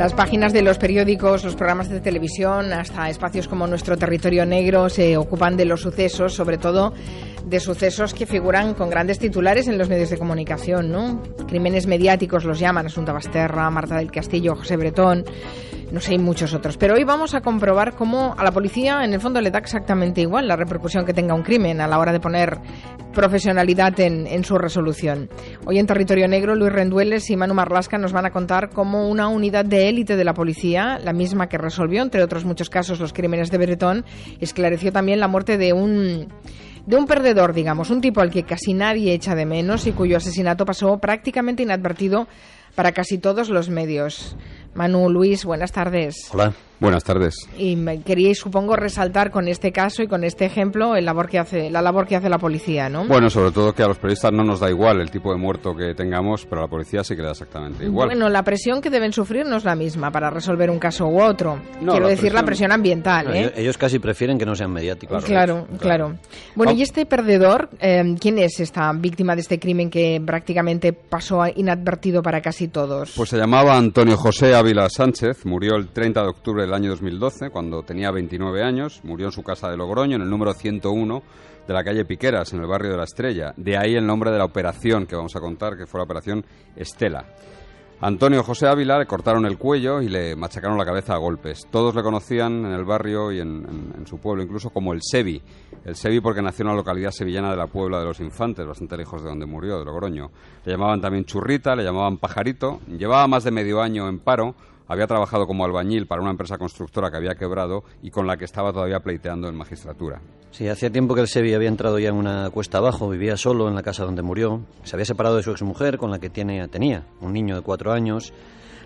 Las páginas de los periódicos, los programas de televisión, hasta espacios como Nuestro Territorio Negro se ocupan de los sucesos, sobre todo de sucesos que figuran con grandes titulares en los medios de comunicación, ¿no? Crímenes mediáticos los llaman, Asunta Basterra, Marta del Castillo, José Bretón, no sé, y muchos otros. Pero hoy vamos a comprobar cómo a la policía en el fondo le da exactamente igual la repercusión que tenga un crimen a la hora de poner profesionalidad en su resolución. Hoy en Territorio Negro, Luis Rendueles y Manu Marlasca nos van a contar cómo una unidad de élite de la policía, la misma que resolvió, entre otros muchos casos, los crímenes de Bretón, esclareció también la muerte de un perdedor, digamos, un tipo al que casi nadie echa de menos y cuyo asesinato pasó prácticamente inadvertido para casi todos los medios. Manu, Luis, buenas tardes. Hola. Buenas tardes. Y queríais, supongo, resaltar con este caso y con este ejemplo la labor que hace la policía, ¿no? Bueno, sobre todo que a los periodistas no nos da igual el tipo de muerto que tengamos, pero a la policía sí que le da exactamente igual. Bueno, la presión que deben sufrir no es la misma para resolver un caso u otro. No, Quiero decir, la presión ambiental, no, Ellos casi prefieren que no sean mediáticos. Claro. Bueno, ¿y este perdedor, quién es esta víctima de este crimen que prácticamente pasó inadvertido para casi todos? Pues se llamaba Antonio José Ávila Sánchez, murió el 30 de octubre del año 2012, cuando tenía 29 años, murió en su casa de Logroño, en el número 101 de la calle Piqueras, en el barrio de La Estrella. De ahí el nombre de la operación que vamos a contar, que fue la operación Estela. Antonio José Ávila le cortaron el cuello y le machacaron la cabeza a golpes. Todos le conocían en el barrio y en su pueblo incluso como el Sevi. El Sevi porque nació en una localidad sevillana de la Puebla de los Infantes, bastante lejos de donde murió, de Logroño. Le llamaban también Churrita, le llamaban Pajarito. Llevaba más de medio año en paro. Había trabajado como albañil para una empresa constructora que había quebrado y con la que estaba todavía pleiteando en magistratura. Sí, hacía tiempo que el Sevi había entrado ya en una cuesta abajo, vivía solo en la casa donde murió. Se había separado de su exmujer, con la que tenía un niño de 4 años.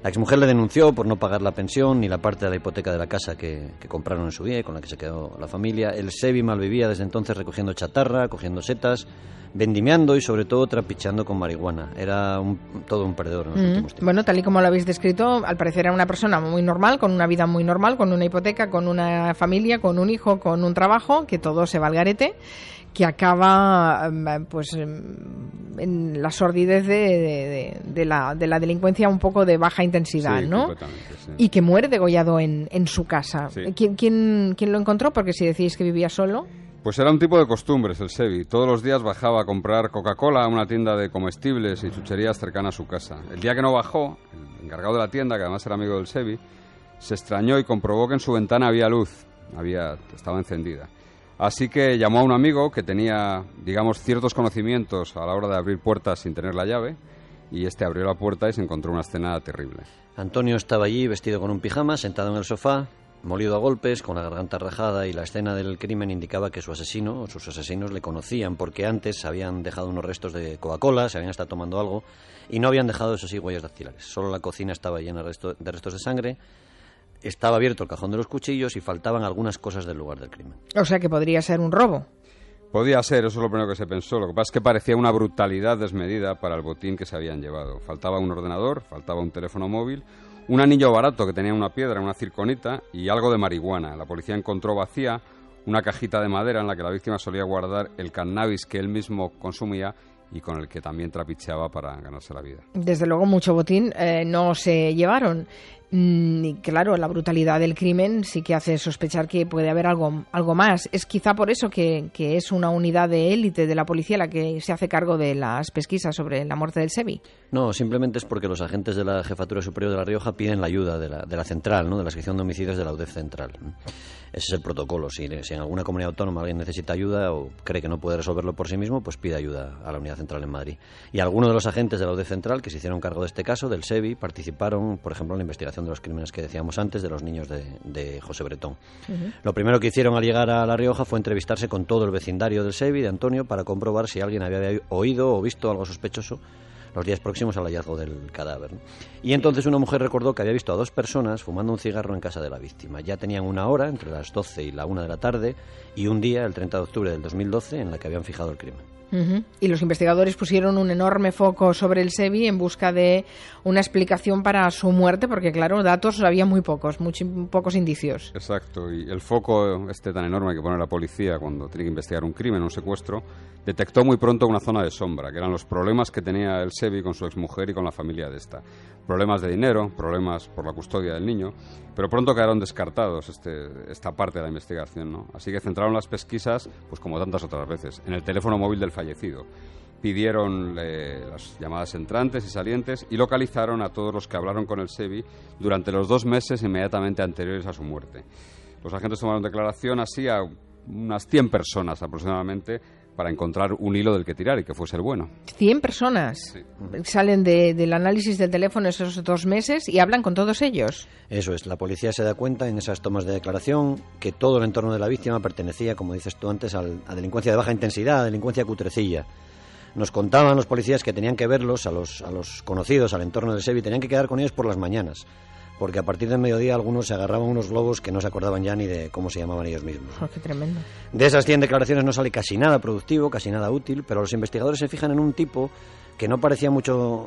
La exmujer le denunció por no pagar la pensión ni la parte de la hipoteca de la casa que compraron en su día y con la que se quedó la familia. El Sevi malvivía desde entonces recogiendo chatarra, cogiendo setas, vendimiando y sobre todo trapicheando con marihuana. Era todo un perdedor en los últimos tiempos. Bueno, tal y como lo habéis descrito, al parecer era una persona muy normal, con una vida muy normal, con una hipoteca, con una familia, con un hijo, con un trabajo, que todo se va al garete, que acaba pues en la sordidez de la delincuencia un poco de baja intensidad, sí, ¿no? Sí. Y que muere degollado en su casa. Sí. ¿Quién lo encontró? Porque si decís que vivía solo. Pues era un tipo de costumbres el Sevi. Todos los días bajaba a comprar Coca-Cola a una tienda de comestibles y chucherías cercana a su casa. El día que no bajó, el encargado de la tienda, que además era amigo del Sevi, se extrañó y comprobó que en su ventana había luz, estaba encendida. Así que llamó a un amigo que tenía, digamos, ciertos conocimientos a la hora de abrir puertas sin tener la llave, y este abrió la puerta y se encontró una escena terrible. Antonio estaba allí vestido con un pijama, sentado en el sofá, molido a golpes, con la garganta rajada, y la escena del crimen indicaba que su asesino o sus asesinos le conocían porque antes habían dejado unos restos de Coca-Cola, se habían estado tomando algo y no habían dejado, eso sí, huellas dactilares. Solo la cocina estaba llena de restos de sangre. Estaba abierto el cajón de los cuchillos y faltaban algunas cosas del lugar del crimen. O sea que podría ser un robo. Podía ser, eso es lo primero que se pensó. Lo que pasa es que parecía una brutalidad desmedida para el botín que se habían llevado. Faltaba un ordenador, faltaba un teléfono móvil, un anillo barato que tenía una piedra, una circonita y algo de marihuana. La policía encontró vacía una cajita de madera en la que la víctima solía guardar el cannabis que él mismo consumía y con el que también trapicheaba para ganarse la vida. Desde luego mucho botín no se llevaron. Y claro, la brutalidad del crimen sí que hace sospechar que puede haber algo más. Es quizá por eso que es una unidad de élite de la policía la que se hace cargo de las pesquisas sobre la muerte del Sevi. No, simplemente es porque los agentes de la Jefatura Superior de La Rioja piden la ayuda de la central, ¿no? De la sección de homicidios de la UDEF Central. Ese es el protocolo. Si en alguna comunidad autónoma alguien necesita ayuda o cree que no puede resolverlo por sí mismo, pues pide ayuda a la unidad central en Madrid. Y algunos de los agentes de la UDEF Central que se hicieron cargo de este caso, del Sevi, participaron, por ejemplo, en la investigación de los crímenes que decíamos antes, de los niños de José Bretón. Uh-huh. Lo primero que hicieron al llegar a La Rioja fue entrevistarse con todo el vecindario del Sevi, de Antonio, para comprobar si alguien había oído o visto algo sospechoso los días próximos al hallazgo del cadáver, ¿no? Y entonces una mujer recordó que había visto a 2 personas fumando un cigarro en casa de la víctima. Ya tenían una hora, entre las 12 y la 1 de la tarde, y un día, el 30 de octubre del 2012, en la que habían fijado el crimen. Y los investigadores pusieron un enorme foco sobre el Sevi en busca de una explicación para su muerte, porque claro, datos había muy pocos indicios. Exacto, y el foco tan enorme que pone la policía cuando tiene que investigar un crimen, un secuestro, detectó muy pronto una zona de sombra, que eran los problemas que tenía el Sevi con su exmujer y con la familia de esta. Problemas de dinero, problemas por la custodia del niño, pero pronto quedaron descartados esta parte de la investigación, ¿no? Así que centraron las pesquisas, pues como tantas otras veces, en el teléfono móvil del fallecido. Pidieron las llamadas entrantes y salientes y localizaron a todos los que hablaron con el Sevi durante los 2 meses inmediatamente anteriores a su muerte. Los agentes tomaron declaración así a unas 100 personas aproximadamente para encontrar un hilo del que tirar y que fuese el bueno. 100 personas Sí. Salen del análisis del teléfono esos 2 meses y hablan con todos ellos. Eso es, la policía se da cuenta en esas tomas de declaración que todo el entorno de la víctima pertenecía, como dices tú antes, a delincuencia de baja intensidad, a delincuencia cutrecilla. Nos contaban los policías que tenían que verlos, a los conocidos, al entorno del Sevi, tenían que quedar con ellos por las mañanas, porque a partir del mediodía algunos se agarraban unos globos que no se acordaban ya ni de cómo se llamaban ellos mismos. Oh, qué tremendo. De esas 100 declaraciones no sale casi nada productivo, casi nada útil, pero los investigadores se fijan en un tipo que no parecía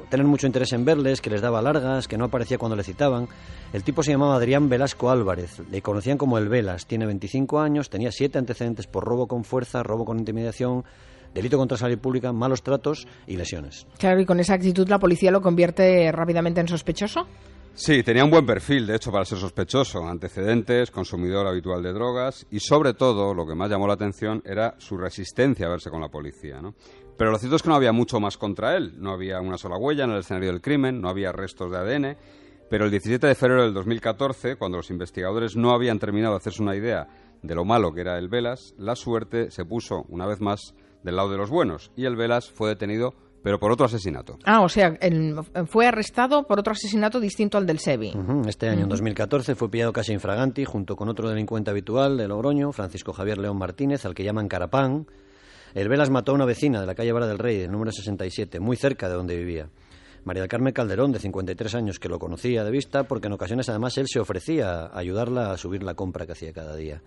tener mucho interés en verles, que les daba largas, que no aparecía cuando le citaban. El tipo se llamaba Adrián Velasco Álvarez, le conocían como el Velas, tiene 25 años, tenía 7 antecedentes por robo con fuerza, robo con intimidación, delito contra la salud pública, malos tratos y lesiones. Claro, y con esa actitud la policía lo convierte rápidamente en sospechoso. Sí, tenía un buen perfil, de hecho, para ser sospechoso. Antecedentes, consumidor habitual de drogas y, sobre todo, lo que más llamó la atención era su resistencia a verse con la policía, ¿no? Pero lo cierto es que no había mucho más contra él. No había una sola huella en el escenario del crimen, no había restos de ADN. Pero el 17 de febrero del 2014, cuando los investigadores no habían terminado de hacerse una idea de lo malo que era el Velas, la suerte se puso, una vez más, del lado de los buenos. Y el Velas fue detenido, pero por otro asesinato. Ah, o sea, fue arrestado por otro asesinato distinto al del Sevi. Este año, en 2014, fue pillado casi infraganti junto con otro delincuente habitual de Logroño, Francisco Javier León Martínez, al que llaman Carapán. El Velas mató a una vecina de la calle Vara del Rey, del número 67, muy cerca de donde vivía. María del Carmen Calderón, de 53 años, que lo conocía de vista, porque en ocasiones además él se ofrecía a ayudarla a subir la compra que hacía cada día.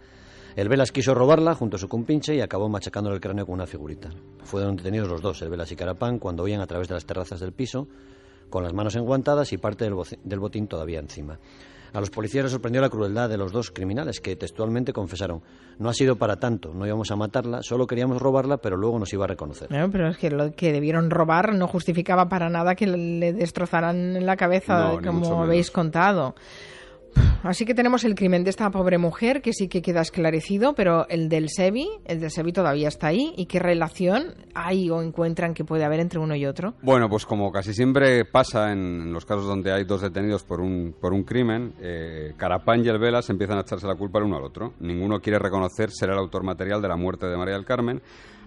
El Velas quiso robarla junto a su compinche y acabó machacándole el cráneo con una figurita. Fueron detenidos los dos, el Velas y Carapán, cuando huían a través de las terrazas del piso, con las manos enguantadas y parte del botín todavía encima. A los policías les sorprendió la crueldad de los dos criminales, que textualmente confesaron: no ha sido para tanto, no íbamos a matarla, solo queríamos robarla, pero luego nos iba a reconocer. No, pero es que lo que debieron robar no justificaba para nada que le destrozaran la cabeza, como habéis contado. Así que tenemos el crimen de esta pobre mujer, que sí que queda esclarecido, pero el del Sevi todavía está ahí. ¿Y qué relación hay o encuentran que puede haber entre uno y otro? Bueno, pues como casi siempre pasa en los casos donde hay dos detenidos por un crimen, Carapán y el Velas empiezan a echarse la culpa el uno al otro. Ninguno quiere reconocer ser el autor material de la muerte de María del Carmen.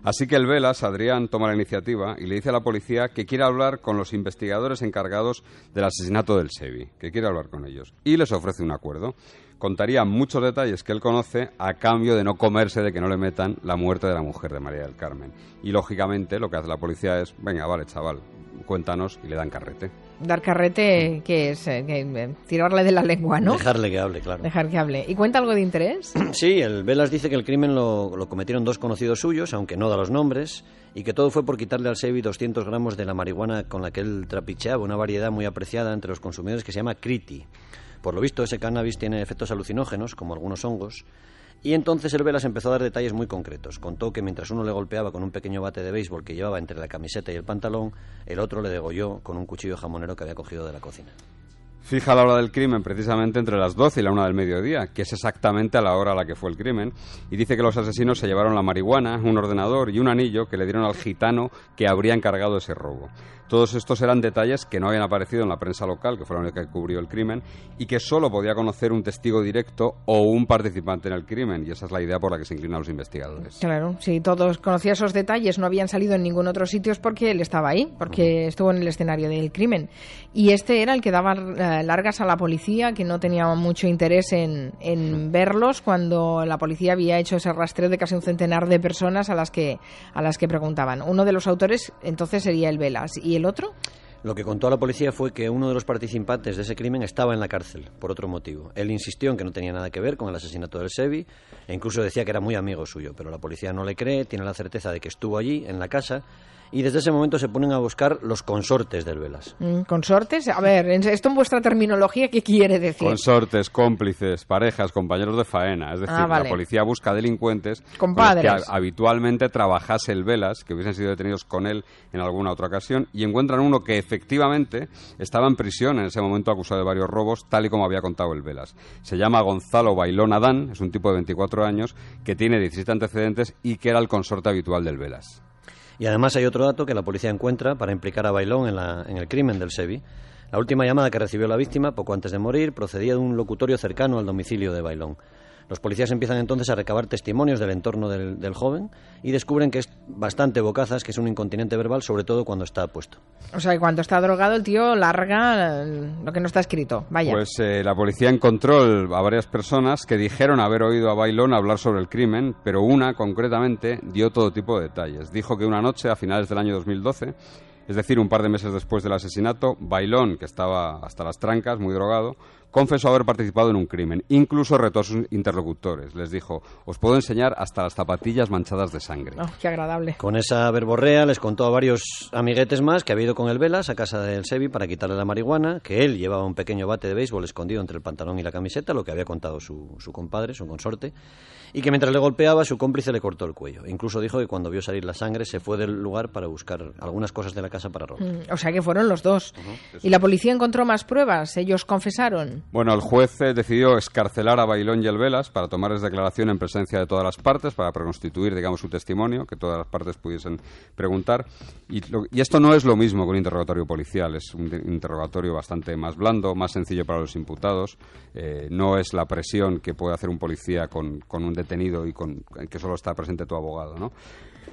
Así que el Velas, Adrián, toma la iniciativa y le dice a la policía que quiere hablar con los investigadores encargados del asesinato del Sevi, que quiere hablar con ellos. Y les ofrece un acuerdo. Contaría muchos detalles que él conoce a cambio de no comerse de que no le metan la muerte de la mujer de María del Carmen. Y, lógicamente, lo que hace la policía es: venga, vale, chaval, cuéntanos, y le dan carrete. Dar carrete, ¿qué es? Tirarle de la lengua, ¿no? Dejarle que hable, claro. Dejar que hable. ¿Y cuenta algo de interés? Sí, el Velas dice que el crimen lo cometieron dos conocidos suyos, aunque no da los nombres, y que todo fue por quitarle al Sevi 200 gramos de la marihuana con la que él trapicheaba, una variedad muy apreciada entre los consumidores que se llama Kriti. Por lo visto, ese cannabis tiene efectos alucinógenos, como algunos hongos, y entonces el Velas empezó a dar detalles muy concretos. Contó que mientras uno le golpeaba con un pequeño bate de béisbol que llevaba entre la camiseta y el pantalón, el otro le degolló con un cuchillo jamonero que había cogido de la cocina. Fija la hora del crimen precisamente entre las 12 y la 1 del mediodía, que es exactamente a la hora a la que fue el crimen, y dice que los asesinos se llevaron la marihuana, un ordenador y un anillo que le dieron al gitano que habría encargado ese robo. Todos estos eran detalles que no habían aparecido en la prensa local, que fue la única que cubrió el crimen, y que solo podía conocer un testigo directo o un participante en el crimen, y esa es la idea por la que se inclinan los investigadores. Claro, si todos conocían esos detalles, no habían salido en ningún otro sitio, es porque él estaba ahí, porque estuvo en el escenario del crimen. Y este era el que daba largas a la policía, que no tenía mucho interés en verlos, cuando la policía había hecho ese rastreo de casi un centenar de personas a las que preguntaban. Uno de los autores entonces sería el Velas. ¿Y el otro? Lo que contó a la policía fue que uno de los participantes de ese crimen estaba en la cárcel, por otro motivo. Él insistió en que no tenía nada que ver con el asesinato del Sevi e incluso decía que era muy amigo suyo, pero la policía no le cree, tiene la certeza de que estuvo allí, en la casa, y desde ese momento se ponen a buscar los consortes del Velas. ¿Consortes? A ver, esto en vuestra terminología, ¿qué quiere decir? Consortes, cómplices, parejas, compañeros de faena. Es decir, vale. La policía busca delincuentes Compadres. con los que habitualmente trabajase el Velas, que hubiesen sido detenidos con él en alguna otra ocasión, y encuentran uno que efectivamente estaba en prisión en ese momento acusado de varios robos, tal y como había contado el Velas. Se llama Gonzalo Bailón Adán, es un tipo de 24 años, que tiene 17 antecedentes y que era el consorte habitual del Velas. Y además hay otro dato que la policía encuentra para implicar a Bailón en el crimen del Sevi. La última llamada que recibió la víctima, poco antes de morir, procedía de un locutorio cercano al domicilio de Bailón. Los policías empiezan entonces a recabar testimonios del entorno del joven y descubren que es bastante bocazas, que es un incontinente verbal, sobre todo cuando está apuesto. O sea, que cuando está drogado el tío larga lo que no está escrito, vaya. Pues la policía encontró a varias personas que dijeron haber oído a Bailón hablar sobre el crimen, pero una, concretamente, dio todo tipo de detalles. Dijo que una noche, a finales del año 2012, es decir, un par de meses después del asesinato, Bailón, que estaba hasta las trancas, muy drogado, confesó haber participado en un crimen. Incluso retó a sus interlocutores. Les dijo, os puedo enseñar hasta las zapatillas manchadas de sangre. Oh, qué agradable. Con esa verborrea les contó a varios amiguetes más que había ido con el Velas a casa del Sevi para quitarle la marihuana, que él llevaba un pequeño bate de béisbol escondido entre el pantalón y la camiseta, lo que había contado su compadre, su consorte, y que mientras le golpeaba su cómplice le cortó el cuello. Incluso dijo que cuando vio salir la sangre se fue del lugar para buscar algunas cosas de la casa para robar. O sea que fueron los dos. ¿Y la policía encontró más pruebas? ¿Ellos confesaron? Bueno, el juez decidió escarcelar a Bailón y el Velas para tomarles declaración en presencia de todas las partes, para reconstituir, digamos, su testimonio, que todas las partes pudiesen preguntar. Y esto no es lo mismo que un interrogatorio policial, es un interrogatorio bastante más blando, más sencillo para los imputados. No es la presión que puede hacer un policía con un detenido y que solo está presente tu abogado, ¿no?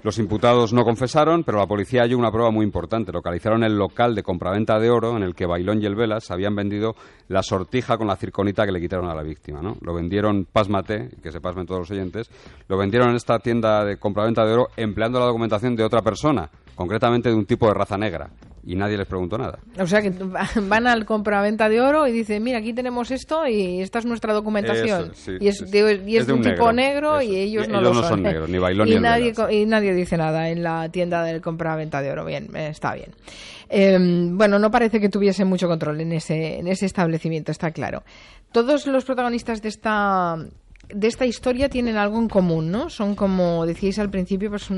Los imputados no confesaron, pero la policía halló una prueba muy importante. Localizaron el local de compraventa de oro en el que Bailón y el Velas habían vendido la sortija con la circonita que le quitaron a la víctima, ¿no? Lo vendieron, pásmate, que se pasmen todos los oyentes, lo vendieron en esta tienda de compraventa de oro empleando la documentación de otra persona, concretamente de un tipo de raza negra. Y nadie les preguntó nada. O sea que van al compraventa de oro y dicen, mira, aquí tenemos esto y esta es nuestra documentación. Eso, sí, y es de un tipo negro y ellos no lo son. Negros, ni Bailón ni el Velas. Y nadie dice nada en la tienda del compraventa de oro. Bien, está bien. Bueno, no parece que tuviese mucho control en ese establecimiento, está claro. Todos los protagonistas de esta historia tienen algo en común, ¿no? Son, como decíais al principio, pues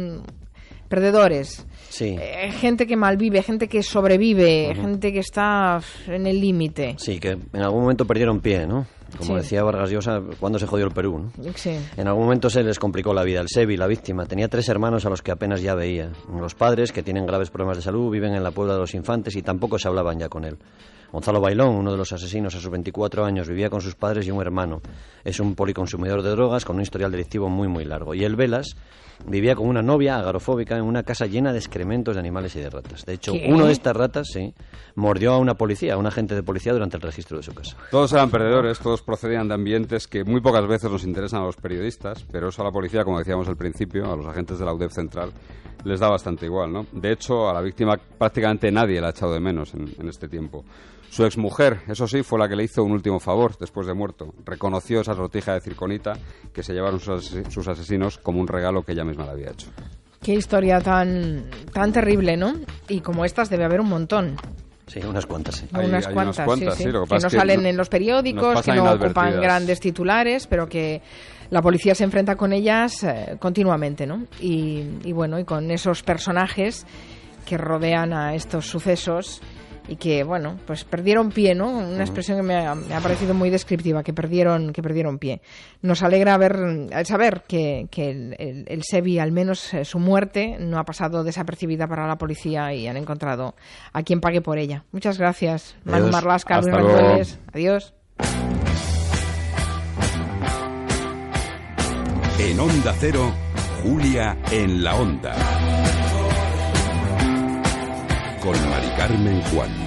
perdedores. Sí. Gente que malvive, gente que sobrevive, gente que está en el límite. Sí, que en algún momento perdieron pie, ¿no? Como Sí. decía Vargas Llosa, cuando se jodió el Perú, ¿no? Sí. En algún momento se les complicó la vida. El Sevi, la víctima, tenía 3 hermanos a los que apenas ya veía. Los padres, que tienen graves problemas de salud, viven en la Puebla de los Infantes y tampoco se hablaban ya con él. Gonzalo Bailón, uno de los asesinos, a sus 24 años, vivía con sus padres y un hermano. Es un policonsumidor de drogas con un historial delictivo muy, muy largo. Y el Velas vivía con una novia agarofóbica en una casa llena de excrementos de animales y de ratas. De hecho, ¿Qué? uno de estas ratas, sí, mordió a una policía, a un agente de policía durante el registro de su casa. Todos eran perdedores, todos procedían de ambientes que muy pocas veces nos interesan a los periodistas, pero eso a la policía, como decíamos al principio, a los agentes de la UDEF Central, les da bastante igual, ¿no? De hecho, a la víctima prácticamente nadie la ha echado de menos en este tiempo. Su exmujer, eso sí, fue la que le hizo un último favor después de muerto. Reconoció esa sortija de circonita que se llevaron sus asesinos como un regalo que ella misma le había hecho. Qué historia tan terrible, ¿no? Y como estas debe haber un montón. Sí, unas cuantas, sí. Hay Unas unas cuantas, cuantas, sí. sí, lo que Que pasa no es que salen en los periódicos, nos que pasan no ocupan inadvertidas. grandes titulares, pero que la policía se enfrenta con ellas continuamente, ¿no? Y bueno, y con esos personajes que rodean a estos sucesos y que, bueno, pues perdieron pie, ¿no? Una expresión que me ha parecido muy descriptiva, que perdieron pie. Nos alegra saber que el Sevi, al menos su muerte, no ha pasado desapercibida para la policía y han encontrado a quien pague por ella. Muchas gracias, Manu Adiós. Marlasca, Luis Hasta luego. Rendueles. Adiós. En Onda Cero, Julia en la Onda. Con Mari Carmen Juan.